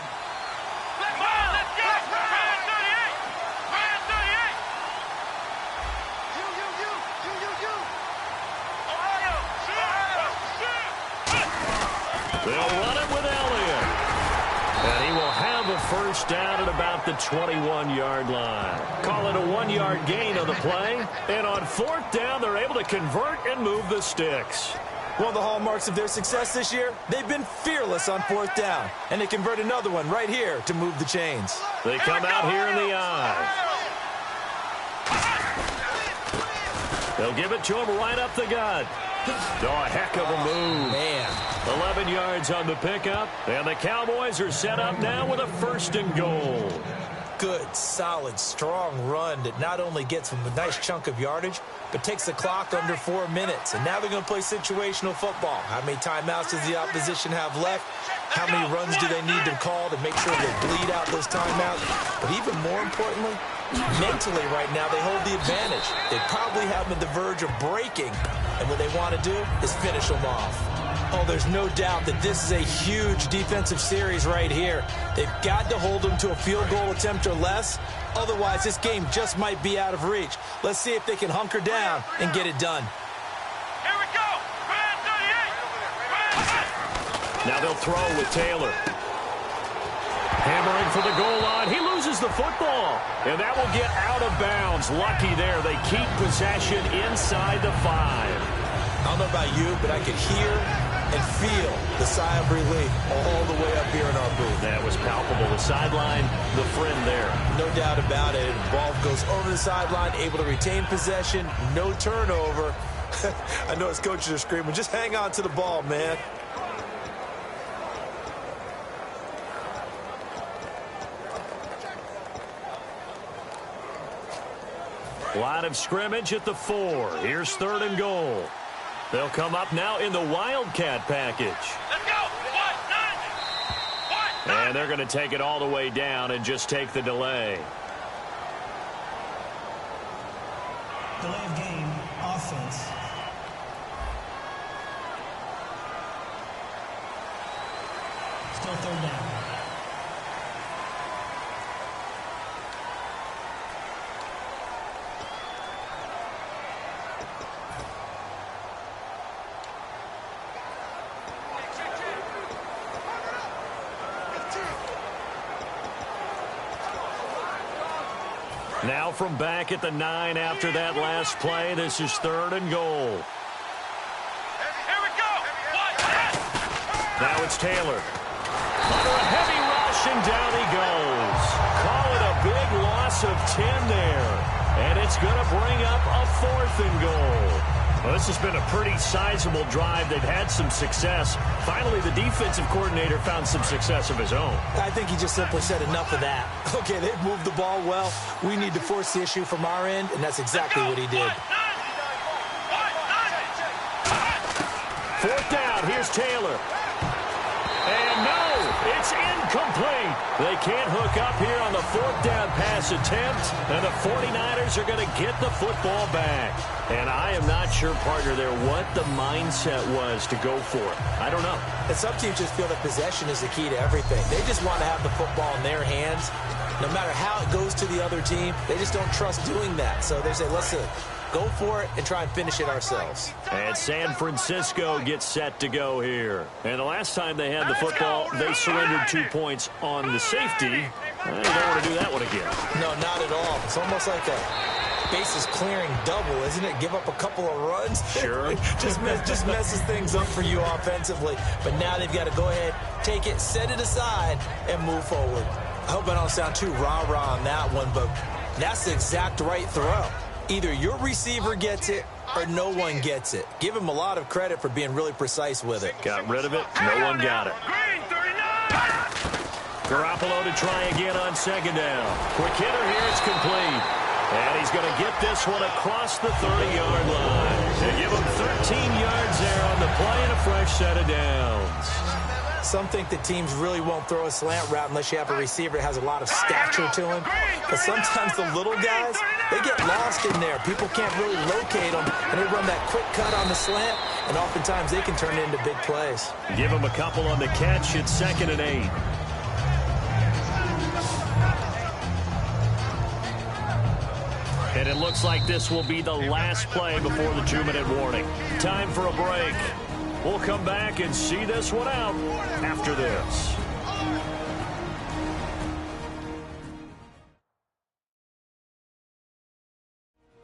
They'll run it with Elliott. And he will have a first down at about the 21-yard line. Call it a 1-yard gain on the play. And on 4th down, they're able to convert and move the sticks. One of the hallmarks of their success this year, they've been fearless on 4th down. And they convert another one right here to move the chains. They come out here in the eye. They'll give it to him right up the gut. Oh, a heck of a move. Man. 11 yards on the pickup, and the Cowboys are set up now with a 1st and goal. Good, solid, strong run that not only gets them a nice chunk of yardage, but takes the clock under 4 minutes. And now they're going to play situational football. How many timeouts does the opposition have left? How many runs do they need to call to make sure they bleed out those timeouts? But even more importantly, mentally right now, they hold the advantage. They probably have them at the verge of breaking. And what they want to do is finish them off. Oh, there's no doubt that this is a huge defensive series right here. They've got to hold them to a field goal attempt or less. Otherwise, this game just might be out of reach. Let's see if they can hunker down and get it done. Here we go. Now they'll throw with Taylor. Hammering for the goal line. He loses the football. And that will get out of bounds. Lucky there. They keep possession inside the 5. I don't know about you, but I could hear and feel the sigh of relief all the way up here in our booth. That was palpable. The sideline, the friend there. No doubt about it. The ball goes over the sideline, able to retain possession, no turnover. I know his coaches are screaming, just hang on to the ball, man. Line of scrimmage at the 4. Here's 3rd and goal. They'll come up now in the Wildcat package. Let's go. And they're going to take it all the way down and just take the delay. Delay of game, offense. Still 3rd down. Now from back at the 9 after that last play, this is 3rd and goal. Here we go. Now it's Taylor. Under a heavy rush, and down he goes. Call it a big loss of 10 there. And it's going to bring up a 4th and goal. Well, this has been a pretty sizable drive. They've had some success. Finally, the defensive coordinator found some success of his own. I think he just simply said enough of that. Okay, they've moved the ball well. We need to force the issue from our end, and that's exactly what he did. 4th down. Here's Taylor. And no, it's incomplete. They can't hook up here on the 4th down pass attempt, and the 49ers are going to get the football back. And I am not sure, partner, there what the mindset was to go for it. I don't know. And some teams just feel that possession is the key to everything. They just want to have the football in their hands. No matter how it goes to the other team, they just don't trust doing that. So they say, listen, go for it and try and finish it ourselves. And San Francisco gets set to go here. And the last time they had the football, they surrendered 2 points on the safety. You don't want to do that one again. No, not at all. It's almost like a bases clearing double, isn't it? Give up a couple of runs. Sure. just messes things up for you offensively. But now they've got to go ahead, take it, set it aside, and move forward. I hope I don't sound too rah-rah on that one, but that's the exact right throw. Either your receiver gets it or no one gets it. Give him a lot of credit for being really precise with it. Got rid of it. No one got it. Green 39. Garoppolo to try again on second down. Quick hitter here. It's complete. And he's going to get this one across the 30-yard line. They give him 13 yards there on the play and a fresh set of downs. Some think that teams really won't throw a slant route unless you have a receiver that has a lot of stature to him. But sometimes the little guys, they get lost in there. People can't really locate them, and they run that quick cut on the slant, and oftentimes they can turn it into big plays. Give him a couple on the catch. It's 2nd and 8. And it looks like this will be the last play before the 2-minute warning. Time for a break. We'll come back and see this one out after this.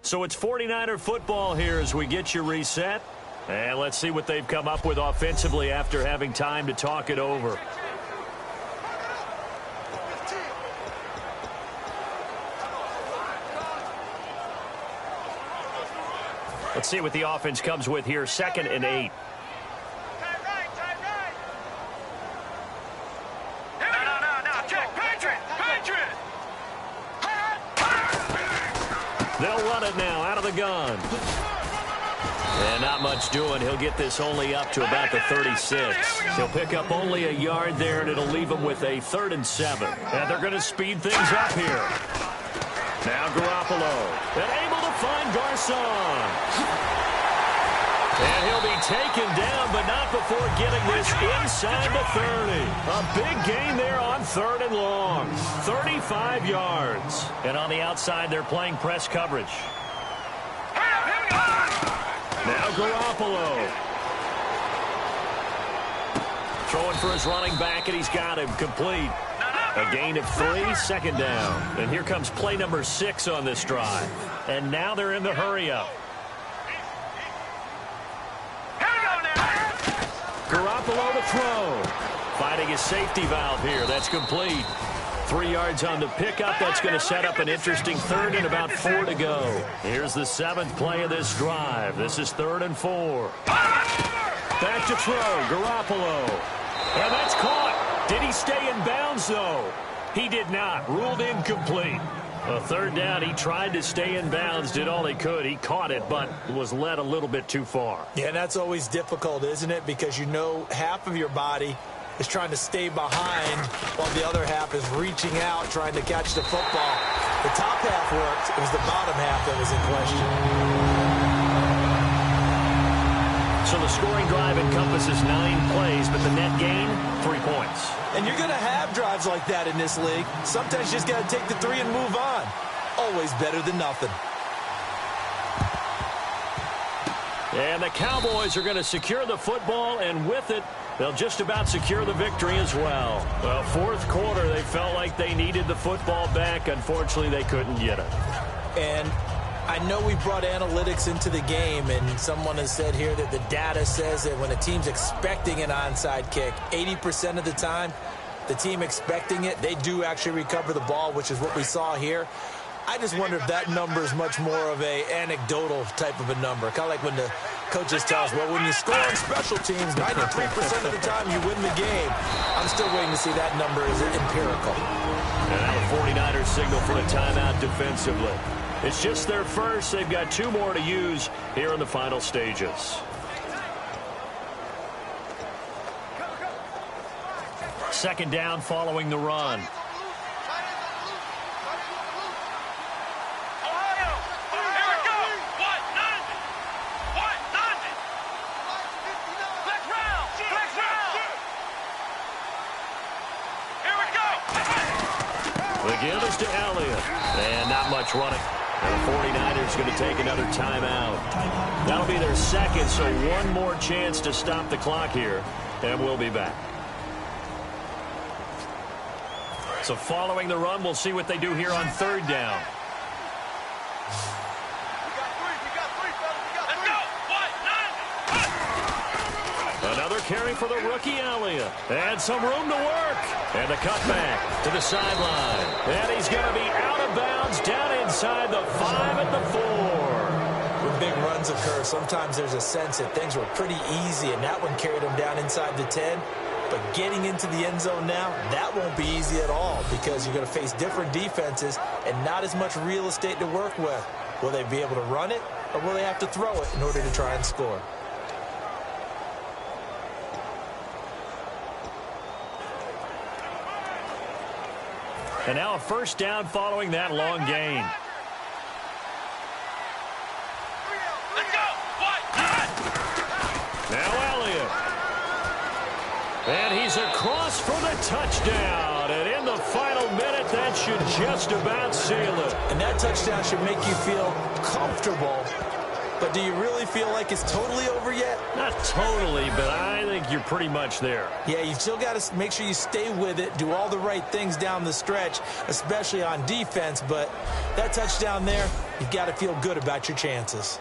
So it's 49er football here as we get you reset. And let's see what they've come up with offensively after having time to talk it over. Let's see what the offense comes with here. 2nd and 8. They'll run it now out of the gun. And not much doing. He'll get this only up to about the 36. He'll pick up only a yard there, and it'll leave him with a 3rd and 7. And they're going to speed things up here. Now Garoppolo. And able to find Garcon. And he'll be taken down, but not before getting this inside the 30. A big gain there on 3rd and long. 35 yards. And on the outside, they're playing press coverage. Now Garoppolo. Throwing for his running back, and he's got him complete. A gain of 3, 2nd down. And here comes play number 6 on this drive. And now they're in the hurry-up. Garoppolo to throw. Finding his safety valve here. That's complete. 3 yards on the pickup. That's going to set up an interesting 3rd and about 4 to go. Here's the 7th play of this drive. This is 3rd and 4. Back to throw. Garoppolo. And that's caught. Did he stay in bounds, though? He did not. Ruled incomplete. A 3rd down. He tried to stay in bounds, did all he could. He caught it, but was led a little bit too far. Yeah, that's always difficult, isn't it? Because you know half of your body is trying to stay behind while the other half is reaching out, trying to catch the football. The top half worked. It was the bottom half that was in question. So the scoring drive encompasses 9 plays, but the net gain, 3 points. And you're going to have drives like that in this league. Sometimes you just got to take the 3 and move on. Always better than nothing. And the Cowboys are going to secure the football, and with it, they'll just about secure the victory as well. Well, 4th quarter, they felt like they needed the football back. Unfortunately, they couldn't get it. And I know we brought analytics into the game, and someone has said here that the data says that when a team's expecting an onside kick, 80% of the time, the team expecting it, they do actually recover the ball, which is what we saw here. I just wonder if that number is much more of a anecdotal type of a number. Kind of like when the coaches tell us, well, when you score on special teams, 93% of the time you win the game. I'm still waiting to see that number is empirical. And now the 49ers signal for a timeout defensively. It's just their first. They've got 2 more to use here in the final stages. Second down following the run. The give is to Elliott. And not much running. And the 49ers going to take another timeout. That'll be their second, so 1 more chance to stop the clock here. And we'll be back. So following the run, we'll see what they do here on 3rd down. Another carry for the rookie Elliott. And some room to work. And the cutback to the sideline. And he's going to be out of bounds down inside the 5 at the 4. When big runs occur, sometimes there's a sense that things were pretty easy, and that one carried him down inside the 10. But getting into the end zone now, that won't be easy at all because you're going to face different defenses and not as much real estate to work with. Will they be able to run it, or will they have to throw it in order to try and score? And now a first down following that long gain. Let's go. Now Elliott. And he's across for the touchdown. And in the final minute, that should just about seal it. And that touchdown should make you feel comfortable. But do you really feel like it's totally over yet? Not totally, but I think you're pretty much there. Yeah, you've still got to make sure you stay with it, do all the right things down the stretch, especially on defense. But that touchdown there, you've got to feel good about your chances.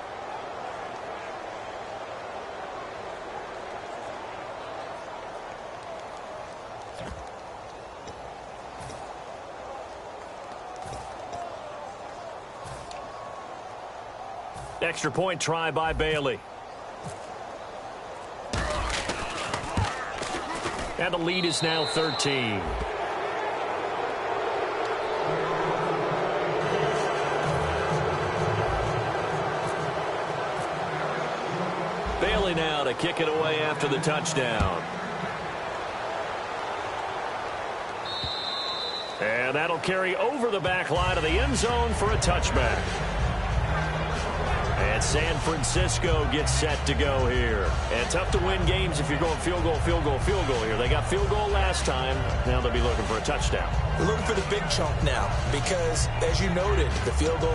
Extra point try by Bailey. And the lead is now 13. Bailey now to kick it away after the touchdown. And that'll carry over the back line of the end zone for a touchback. And San Francisco gets set to go here. And tough to win games if you're going field goal, field goal, field goal here. They got field goal last time. Now they'll be looking for a touchdown. We're looking for the big chunk now because, as you noted, the field goal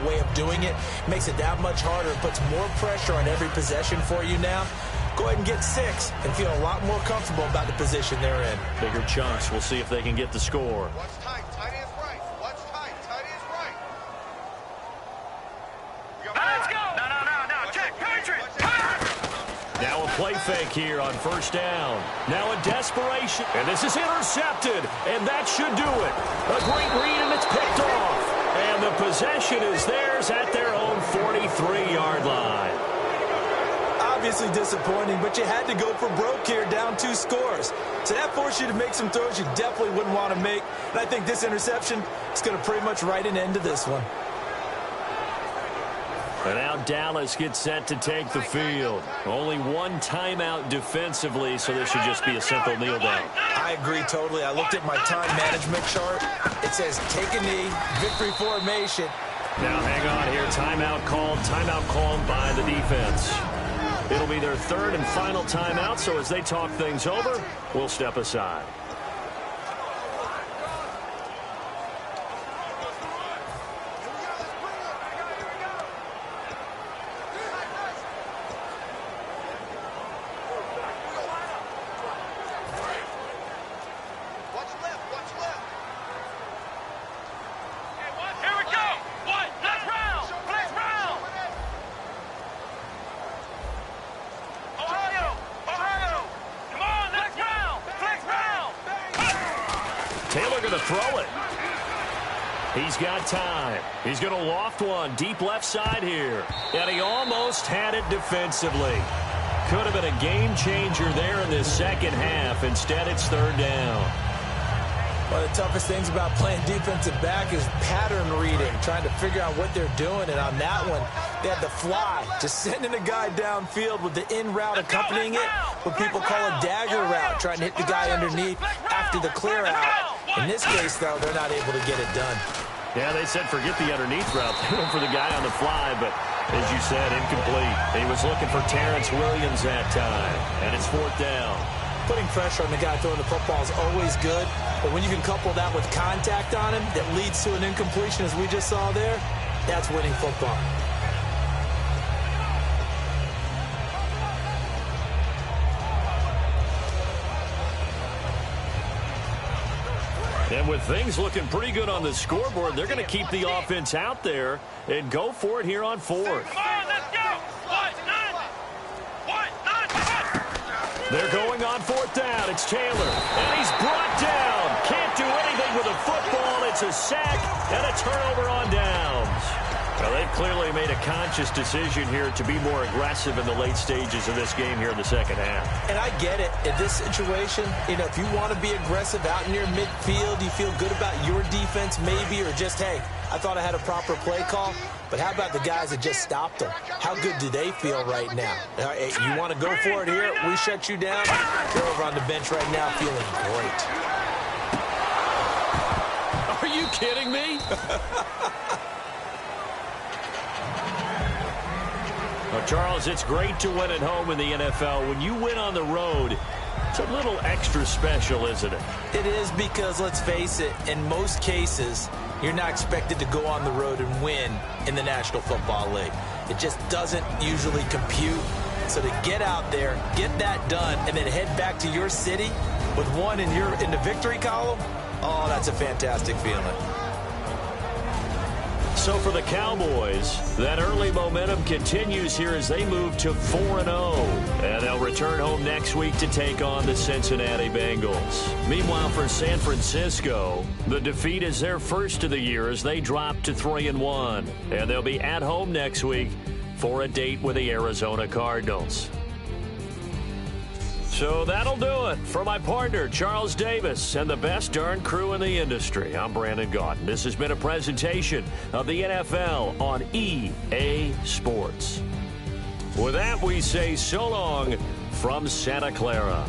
way of doing it makes it that much harder. It puts more pressure on every possession for you now. Go ahead and get 6 and feel a lot more comfortable about the position they're in. Bigger chunks. We'll see if they can get the score. Watch tight. Tight is right. Watch tight. Tight is right. Let's go. No. Check. Patriot. Now a play fake here on first down. Now a desperation. And this is intercepted. And that should do it. A great read, and it's picked off. And the possession is theirs at their own 43-yard line. Obviously disappointing, but you had to go for broke here, down 2 scores. So that forced you to make some throws you definitely wouldn't want to make. And I think this interception is going to pretty much write an end to this one. And now Dallas gets set to take the field. Only one timeout defensively, so this should just be a simple kneel down. I agree totally. I looked at my time management chart. It says take a knee, victory formation. Now hang on here. Timeout called by the defense. It'll be their third and final timeout, so as they talk things over, we'll step aside. Throw it. He's got time. He's going to loft one deep left side here. And he almost had it defensively. Could have been a game changer there in this second half. Instead, it's third down. One of the toughest things about playing defensive back is pattern reading, trying to figure out what they're doing. And on that one, they had the fly, just sending a guy downfield with the in route accompanying it, what people call a dagger route, trying to hit the guy underneath after the clear out. In this case, though, they're not able to get it done. Yeah, they said forget the underneath route. They went for the guy on the fly, but as you said, incomplete. He was looking for Terrence Williams that time, and it's fourth down. Putting pressure on the guy throwing the football is always good, but when you can couple that with contact on him that leads to an incompletion, as we just saw there, that's winning football. And with things looking pretty good on the scoreboard, they're going to keep the offense out there and go for it here on fourth. Come on, let's go. They're going on fourth down. It's Taylor, and he's brought down. Can't do anything with a football. It's a sack and a turnover on downs. Well, they've clearly made a conscious decision here to be more aggressive in the late stages of this game here in the second half. And I get it. In this situation, if you want to be aggressive out in your midfield, you feel good about your defense maybe, or just, hey, I thought I had a proper play call. But how about the guys that just stopped them? How good do they feel right now? Hey, you want to go for it here? We shut you down. You're over on the bench right now feeling great. Are you kidding me? Well, Charles, it's great to win at home in the NFL. When you win on the road, it's a little extra special, isn't it? It is, because, let's face it, in most cases, you're not expected to go on the road and win in the National Football League. It just doesn't usually compute. So to get out there, get that done, and then head back to your city with one in the victory column, oh, that's a fantastic feeling. So for the Cowboys, that early momentum continues here as they move to 4-0. And they'll return home next week to take on the Cincinnati Bengals. Meanwhile, for San Francisco, the defeat is their first of the year as they drop to 3-1. And they'll be at home next week for a date with the Arizona Cardinals. So that'll do it. For my partner, Charles Davis, and the best darn crew in the industry, I'm Brandon Gaudin. This has been a presentation of the NFL on EA Sports. With that, we say so long from Santa Clara.